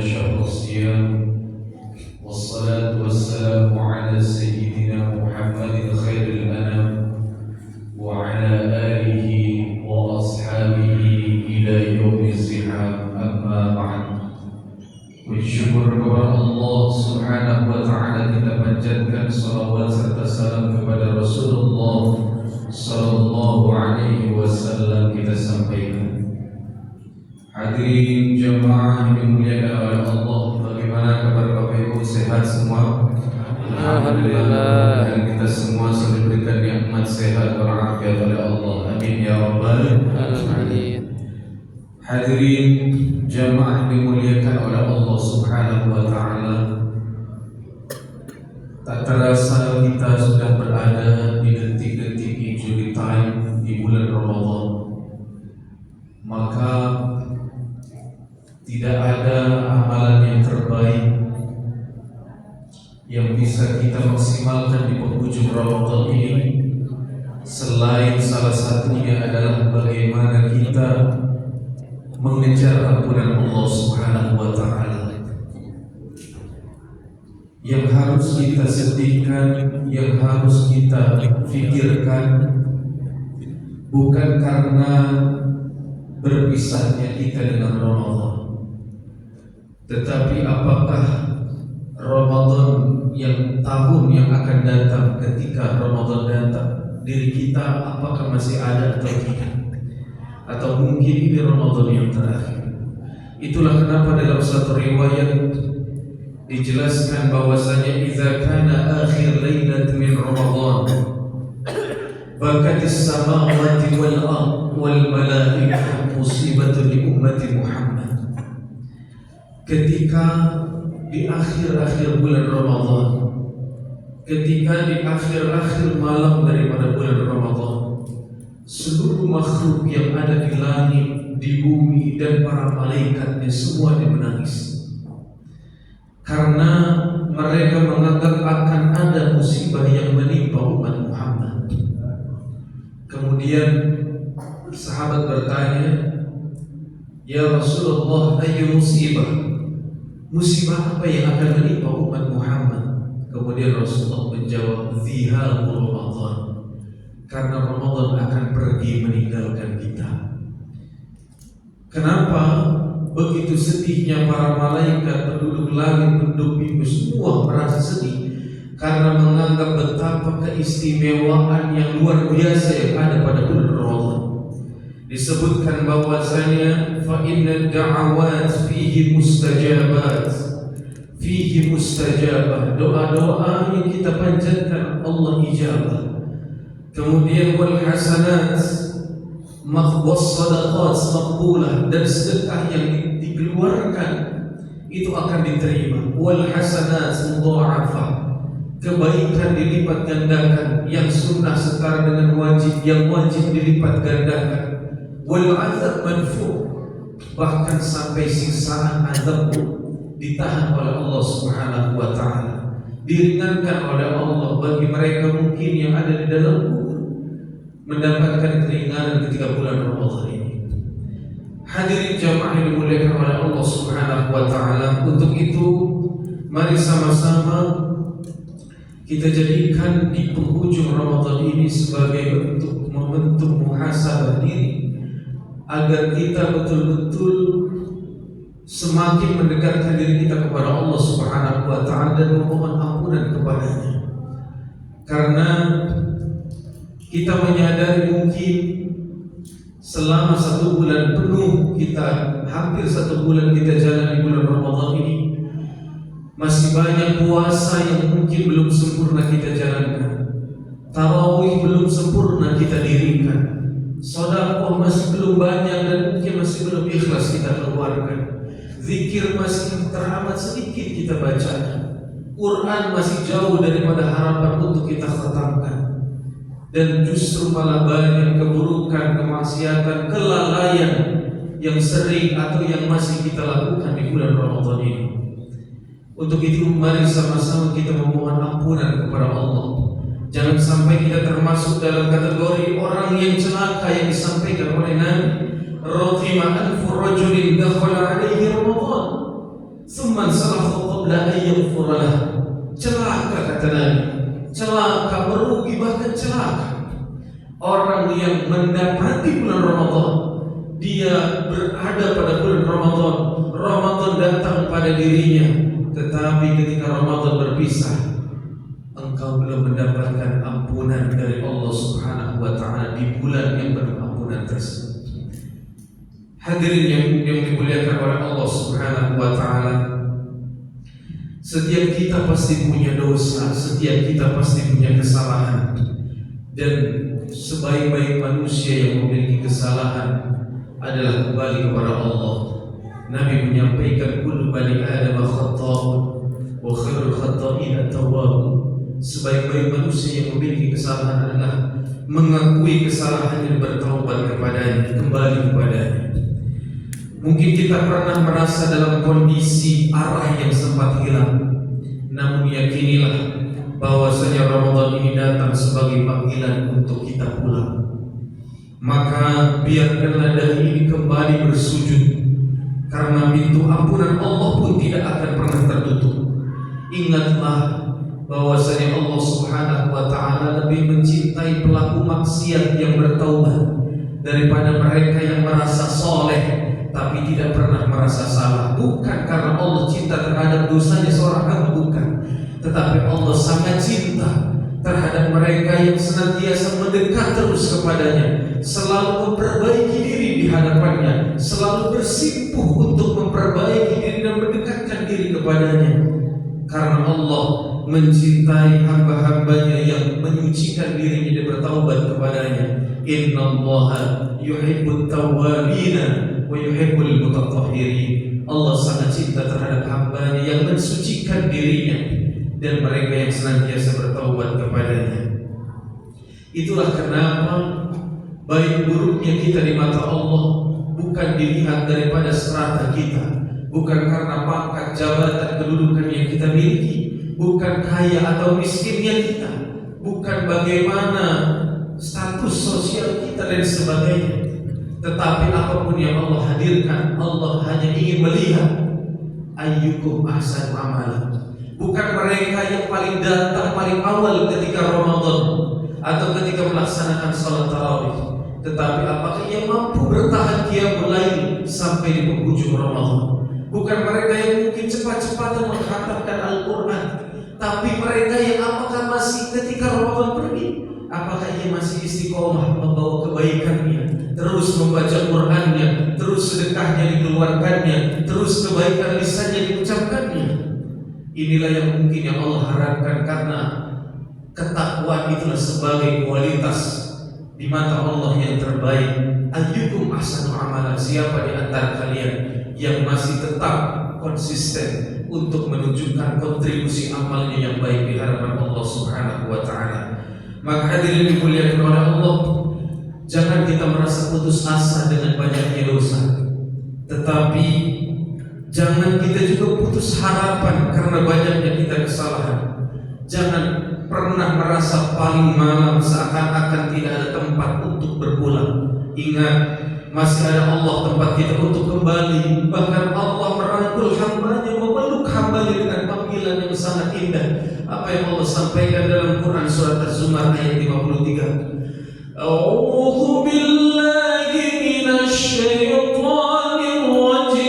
شهر الصيام والصلاة والسلام على سيدنا محمد خير الأنام وعلى آله وأصحابه إلى يوم الزحام. أما بعد, bersyukur kepada Allah Subhanahu wa Ta'ala, kita panjatkan salawat serta salam kepada Rasulullah sallallahu alaihi wasallam. Kita sampaikan, hadirin jemaah yang dimuliakan oleh Allah, bagaimana kabar Bapak Ibu? Sehat semua? Alhamdulillah. Dan kita semua sudah diberikan nikmat sehat walafiat oleh Allah. Amin ya rabbal alamin. Hadirin jemaah dimuliakan oleh Allah Subhanahu wa Ta'ala, tak terasa kita sudah berada di detik-detik injury time di bulan Ramadan. Maka tidak ada amalan yang terbaik yang bisa kita maksimalkan di penghujung Ramadan ini selain salah satunya adalah bagaimana kita mengejar ampunan Allah Subhanahu wa Ta'ala. Yang harus kita sedihkan, yang harus kita fikirkan, bukan karena berpisahnya kita dengan Ramadan, tetapi apakah Ramadan yang tahun yang akan datang, ketika Ramadan datang, diri kita apakah masih ada atau tidak? Atau mungkin ini Ramadan yang terakhir. Itulah kenapa dalam satu riwayat dijelaskan bahwasanya idza kana akhir lailat min Ramadan bakatis samawati wal ard wal malaikatu musibatu li ummati Muhammad. Ketika di akhir-akhir bulan Ramadan, ketika di akhir-akhir malam daripada bulan Ramadan, seluruh makhluk yang ada di langit, di bumi, dan para malaikatnya semua menangis karena mereka menganggap akan ada musibah yang menimpa umat Muhammad. Kemudian sahabat bertanya, "Ya Rasulullah, ayyu musibah? Musibah apa yang akan menimpa umat Muhammad?" Kemudian Rasulullah menjawab, "Zihabu Ramadan." Karena Ramadan akan pergi meninggalkan kita. Kenapa begitu sedihnya para malaikat, penduduk langit, penduduk bumi semua merasa sedih? Karena menganggap betapa keistimewaan yang luar biasa yang ada pada bulan Ramadan. Disebutkan bahwasanya fa inna da'awat fihi mustajabat, fihi mustajabah, doa-doa yang kita panjatkan Allah ijabah. Kemudian wal hasanat was sadaqat maqbulah, dan sedekah yang dikeluarkan itu akan diterima. Wal hasanat mudha'afah, kebaikan dilipat gandakan, yang sunnah setara dengan wajib, yang wajib dilipat gandakan. Wal azab manfu', bahkan sampai siksaan azab ditahan oleh Allah Subhanahu wa Ta'ala, diringankan oleh Allah bagi mereka mungkin yang ada di dalam mendapatkan keringanan ketika bulan Ramadan ini. Hadirin jamaah yang dimuliakan oleh Allah Subhanahu wa Ta'ala, untuk itu mari sama-sama kita jadikan di penghujung Ramadan ini sebagai bentuk momentum muhasabah diri, agar kita betul-betul semakin mendekatkan diri kita kepada Allah Subhanahu wa Ta'ala dan memohon ampunan kepadanya. Karena kita menyadari mungkin selama 1 bulan penuh, kita hampir 1 bulan kita jalan di bulan Ramadan ini, masih banyak puasa yang mungkin belum sempurna kita jalankan, tarawih belum sempurna kita dirikan, sedekah masih belum banyak dan mungkin masih belum ikhlas kita keluarkan, zikir masih teramat sedikit kita bacakan, Quran masih jauh daripada harapan untuk kita khatamkan. Dan justru malah banyak keburukan, kemaksiatan, kelalaian yang sering atau yang masih kita lakukan di bulan Ramadan ini. Untuk itu mari sama-sama kita memohon ampunan kepada Allah. Jangan sampai kita termasuk dalam kategori orang yang celaka yang disampaikan oleh Nabi, "Raghima anfu rajulin dakhala alaihi Ramadan Faman salaha qabla an yaghfira lahu. Celaka kata Nabi, celaka, merugi, bahkan celaka orang yang mendapati bulan Ramadan, dia berada pada bulan Ramadan, Ramadan datang pada dirinya, tetapi ketika Ramadan berpisah, engkau belum mendapatkan ampunan dari Allah Subhanahu wa Ta'ala di bulan yang penuh ampunan tersebut. Hadirin yang dimuliakan oleh Allah Subhanahu wa Ta'ala, setiap kita pasti punya dosa, setiap kita pasti punya kesalahan, dan sebaik-baik manusia yang memiliki kesalahan adalah kembali kepada Allah. Nabi menyampaikan, kullu bani Adam khata'un wa khairul khata'in at-tawwabun. Sebaik-baik manusia yang memiliki kesalahan adalah mengakui kesalahannya dan bertaubat kepadanya, kembali kepadanya. Mungkin kita pernah merasa dalam kondisi arah yang sempat hilang, namun yakinilah bahwasanya Ramadan ini datang sebagai panggilan untuk kita pulang. Maka biarkanlah dahi ini kembali bersujud, karena pintu ampunan Allah pun tidak akan pernah tertutup. Ingatlah bahwasanya Allah Subhanahu wa Ta'ala lebih mencintai pelaku maksiat yang bertaubat daripada mereka yang merasa soleh tapi tidak pernah merasa salah. Bukan karena Allah cinta terhadap dosanya seorang hamba, bukan, tetapi Allah sangat cinta terhadap mereka yang senantiasa mendekat terus kepadanya, selalu memperbaiki diri di hadapannya, selalu bersimpuh untuk memperbaiki diri dan mendekatkan diri kepadanya. Karena Allah mencintai hamba-hambanya yang menyucikan dirinya dan bertaubat kepadanya. Innallaha yuhibbut tawwabina wa yuhibbul mutatahhirin. Allah sangat cinta terhadap hambanya yang mensucikan dirinya dan mereka yang senantiasa bertaubat kepadanya. Itulah kenapa baik buruknya kita di mata Allah bukan dilihat daripada strata kita, bukan karena pangkat, jabatan, kedudukan yang kita miliki, bukan kaya atau miskinnya kita, bukan bagaimana status sosial kita dan sebagainya, tetapi apapun yang Allah hadirkan, Allah hanya ingin melihat ayyukum ahsanu amalan. Bukan mereka yang paling datang paling awal ketika Ramadan atau ketika melaksanakan salat tarawih, tetapi apakah ia mampu bertahan qiyamul lail sampai di penghujung Ramadan. Bukan mereka yang mungkin cepat-cepatan menghatamkan Al-Quran, tapi mereka yang apakah masih ketika Ramadan pergi, apakah ia masih istiqomah membawa kebaikannya, terus membaca Qurannya, terus sedekahnya dikeluarkannya, terus kebaikan lisannya diucapkannya. Inilah yang mungkin yang Allah harapkan, karena ketakwaan itulah sebagai kualitas di mata Allah yang terbaik. Ayyukum ahsanu amalan, siapa di antara kalian yang masih tetap konsisten untuk menunjukkan kontribusi amalnya yang baik di hadapan Allah Subhanahu wa Ta'ala. Maka hadirin dimuliakan oleh Allah, jangan kita merasa putus asa dengan banyaknya dosa, tetapi jangan kita juga putus harapan karena banyaknya kita kesalahan. Jangan pernah merasa paling malam seakan-akan tidak ada tempat untuk berpulang. Ingat, masih ada Allah tempat kita untuk kembali. Bahkan Allah merangkul hambanya, memeluk hambanya dengan panggilan yang sangat indah. Apa yang Allah sampaikan dalam Quran surat Az-Zumar ayat 53. A'udzu billahi minasy syaithanir rajim.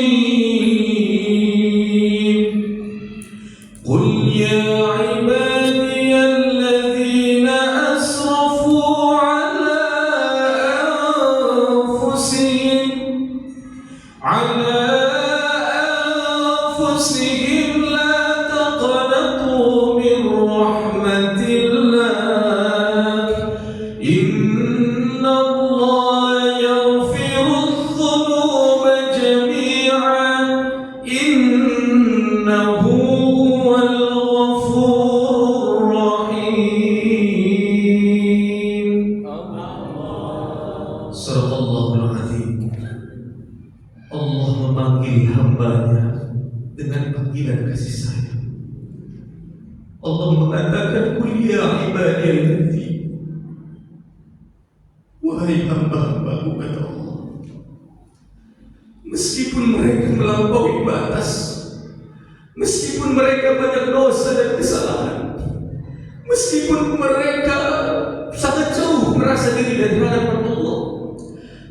Qul ya ibadiyalladzina asrafu ala anfusihim la taqnatu min rahmatillah, innallaha yaghfiru dzunuba jami'an, innahu huwal ghafurur rahim. Sadaqallahul azim. Allah memanggil hambanya dengan panggilan kasih sayang. Allah mengatakan, qul ya ibadiyalladzina, wahai hamba-hambaku, kata Allah, meskipun mereka melampaui batas, mereka banyak dosa dan kesalahan, meskipun mereka sangat jauh merasa diri dari hadapan Allah,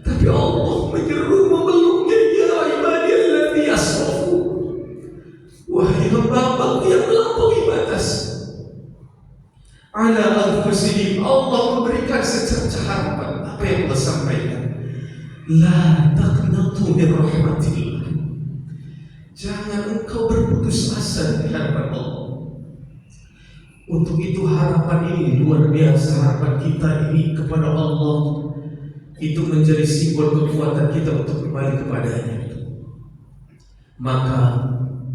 tapi Allah menyeru memeluknya, ya ibadiyalladzina asrafu, wahai hamba-Hamba yang melampaui batas ala anfusihim. Allah memberikan secercah harapan. Apa yang Allah sampaikan? La taqnatu min rahmatillah. Jangan engkau berputus asa di hadapan Allah. Untuk itu harapan ini luar biasa. Harapan kita ini kepada Allah itu menjadi simbol kekuatan kita untuk kembali kepadanya. Maka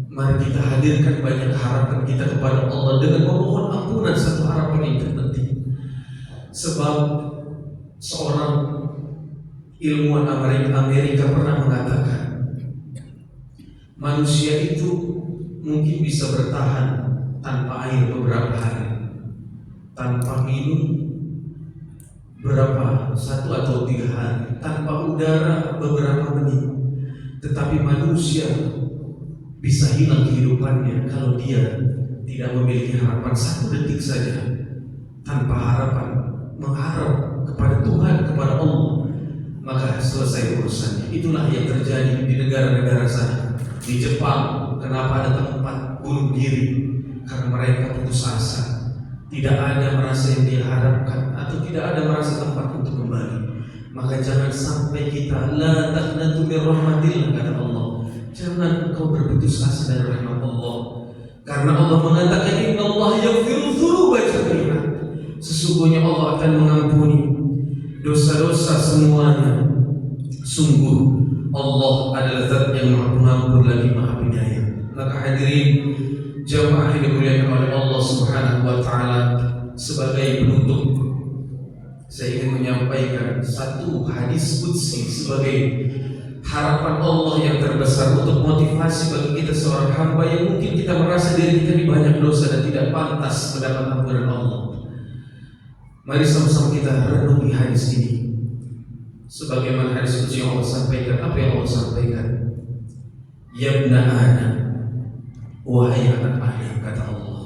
mari kita hadirkan banyak harapan kita kepada Allah dengan memohon ampunan. Satu harapan yang terpenting. Sebab seorang ilmuwan Amerika pernah mengatakan, manusia itu mungkin bisa bertahan tanpa air beberapa hari, tanpa minum berapa 1 atau 3 hari, tanpa udara beberapa menit. Tetapi manusia bisa hilang kehidupannya kalau dia tidak memiliki harapan 1 detik saja, tanpa harapan, mengharap kepada Tuhan, kepada Allah, maka selesai urusannya. Itulah yang terjadi di negara-negara sana. Di Jepang, kenapa ada tempat bunuh diri? Karena mereka putus asa, tidak ada merasa yang diharapkan, atau tidak ada merasa tempat untuk kembali. Maka jangan sampai kita la taqnatu min rahmatillah, kata Allah. Jangan engkau berputus asa dari rahmat Allah, karena Allah mengatakan innallaha yaghfiru dzunuba jami'an. Sesungguhnya Allah akan mengampuni dosa-dosa semuanya. Sungguh Allah adalah Zat yang Maha Pengampun lagi Maha Penyayang. Maka hadirin jamaah yang dimuliakan oleh Allah Subhanahu wa taala, sebagai penutup saya ingin menyampaikan satu hadis qudsi sebagai harapan Allah yang terbesar untuk motivasi bagi kita seorang hamba yang mungkin kita merasa diri kita di banyak dosa dan tidak pantas mendapat ampunan Allah. Mari sama-sama kita renungi hadis ini. Sebagaimana hadis qudsi yang Allah sampaikan, apa yang Allah sampaikan? Ya ibna Adam, wahai anak Adam, kata Allah,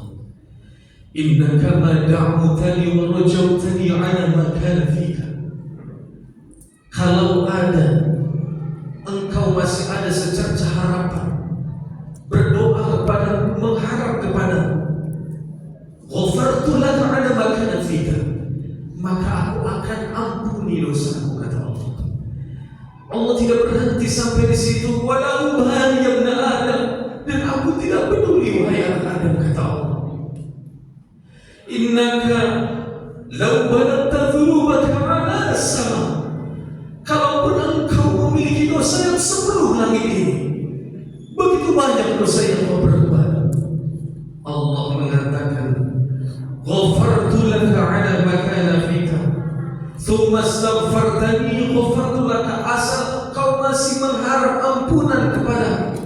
innaka ma da'utani wa rajautani ala ma kana fika. Kalau ada engkau masih ada secercah harapan, berdoa kepada, mengharap kepada, ghafartu laka ala ma kana fika, maka aku akan ampuni dosamu, kata Allah. Allah tidak berhenti sampai di situ. Wala ubali ya ibna Adam, dan aku tidak peduli wahai anak Adam, kata Allah. Innaka law balagta dzunubaka ala as-sama, kalaupun engkau memiliki dosa yang sepenuh langit ini, begitu banyak dosa yang kau perbuat, Allah mengatakan ghafartu laka ala ma kana fika thumma astaghfartani ghafartu laka. Asal kau masih mengharap ampunan kepadaku,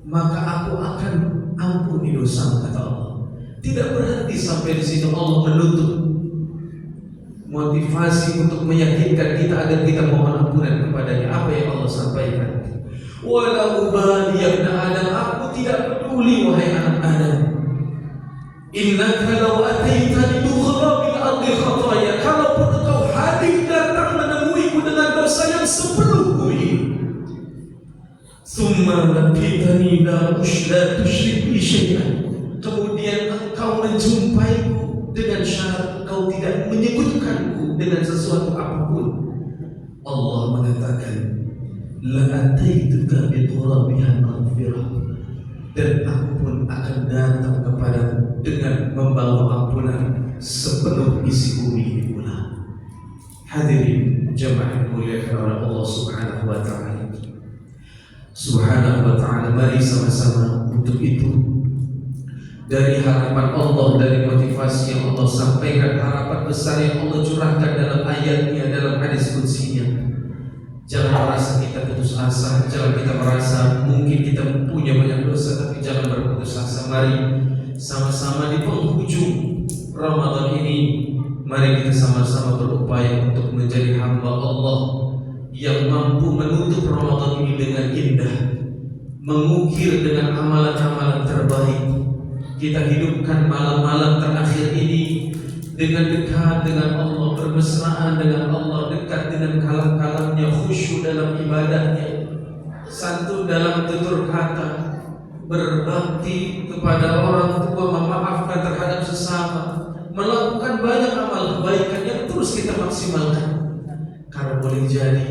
maka aku akan ampuni dosamu, kata Allah. Tidak berhenti sampai di situ. Allah menutup motivasi untuk meyakinkan kita agar kita mohon ampunan kepadanya. Apa yang Allah sampaikan? Wala ubali ya ibna Adam, aku tidak peduli wahai anak Adam. Innaka law ataitani bi kharabil ardi khataya, kalaupun engkau hadir datang menemuiku dengan dosa yang sepenuh bumi, summa laqitani la tusyrik bi syai'an, kemudian engkau menjumpaiku dengan syarat engkau tidak menyekutukanku dengan sesuatu apapun, Allah mengatakan la ataituka bi turabiha maghfirah, dan aku pun akan datang kepadamu dengan membawa ampunan sepenuh isi bumi ini pula. Hadirin jamaah muliakan oleh Allah Subhanahu wa taala. Subhanahu wa taala, mari sama-sama untuk itu dari harapan Allah, dari motivasi yang Allah sampaikan, harapan besar yang Allah curahkan dalam ayatnya, dalam hadis qudsinya. Jangan merasa kita putus asa, jangan kita merasa mungkin kita punya banyak dosa, tapi jangan berputus asa. Mari sama-sama di penghujung Ramadan ini, mari kita sama-sama berupaya untuk menjadi hamba Allah yang mampu menutup Ramadan ini dengan indah, mengukir dengan amalan-amalan terbaik. Kita hidupkan malam-malam terakhir ini dengan dekat dengan Allah, bermesraan dengan Allah, dekat dengan kalam-kalamnya, khusyuk dalam ibadahnya, santun dalam tutur kata, berbakti kepada orang tua, memaafkan terhadap sesama, melakukan banyak amal kebaikan yang terus kita maksimalkan. Karena boleh jadi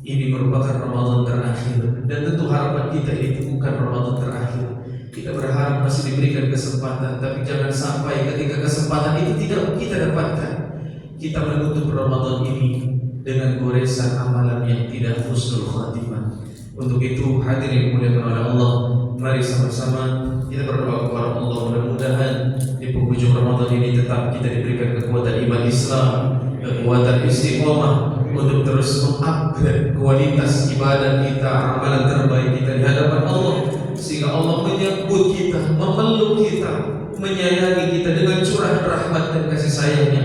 ini merupakan Ramadan terakhir, dan tentu harapan kita itu bukan Ramadan terakhir. Kita berharap masih diberikan kesempatan, tapi jangan sampai ketika kesempatan itu tidak kita dapatkan, kita menutup Ramadan ini dengan goresan amalan yang tidak husnul khatimah. Untuk itu hadirin dimuliakan oleh Allah, mari sama-sama kita berdoa kepada Allah, mudah-mudahan di penghujung Ramadan ini tetap kita diberikan kekuatan iman Islam, kekuatan istiqomah untuk terus mengupgrade kualitas ibadah kita, amalan terbaik kita di hadapan Allah, sehingga Allah menyambut kita, memeluk kita, menyayangi kita dengan curahan rahmat dan kasih sayangnya,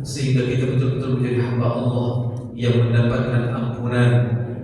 sehingga kita betul-betul menjadi hamba Allah yang mendapatkan ampunan,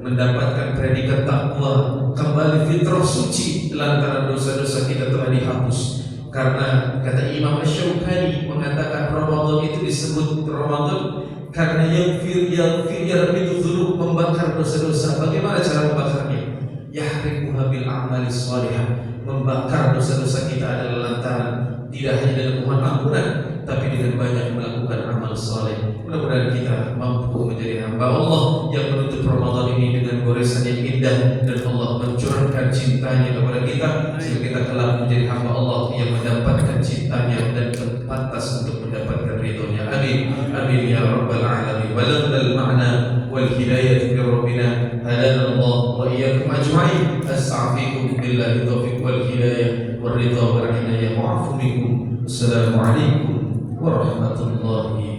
mendapatkan predikat takwa, kembali fitrah suci lantaran dosa-dosa kita telah dihapus. Karena kata Imam Asy-Syaukani mengatakan Ramadan itu disebut Ramadan karena yang itu dzunub, membakar dosa-dosa. Bagaimana cara membakarnya? Yahriquha bil a'malis shalihah. Membakar dosa-dosa kita adalah lantaran tidak hanya dengan mohon ampunan, tapi dengan banyak melakukan amal saleh. Mudah-mudahan kita mampu menjadi hamba Allah yang menutup Ramadan ini dengan goresan yang indah, dan Allah mencurahkan cintanya kepada kita sehingga kita kelak menjadi hamba Allah yang mendapatkan cintanya dan pantas untuk mendapatkan ridhonya. Amin. Amin ya rabbal alamin. Balaghal ma'na wal hidayah min rabbina. Hadana Allah wa iyyakum ajma'in. Astaghfirukum billahi taufiq wal hidayah wal ridha wal inayah wa'fu minkum. Assalamualaikum warahmatullahi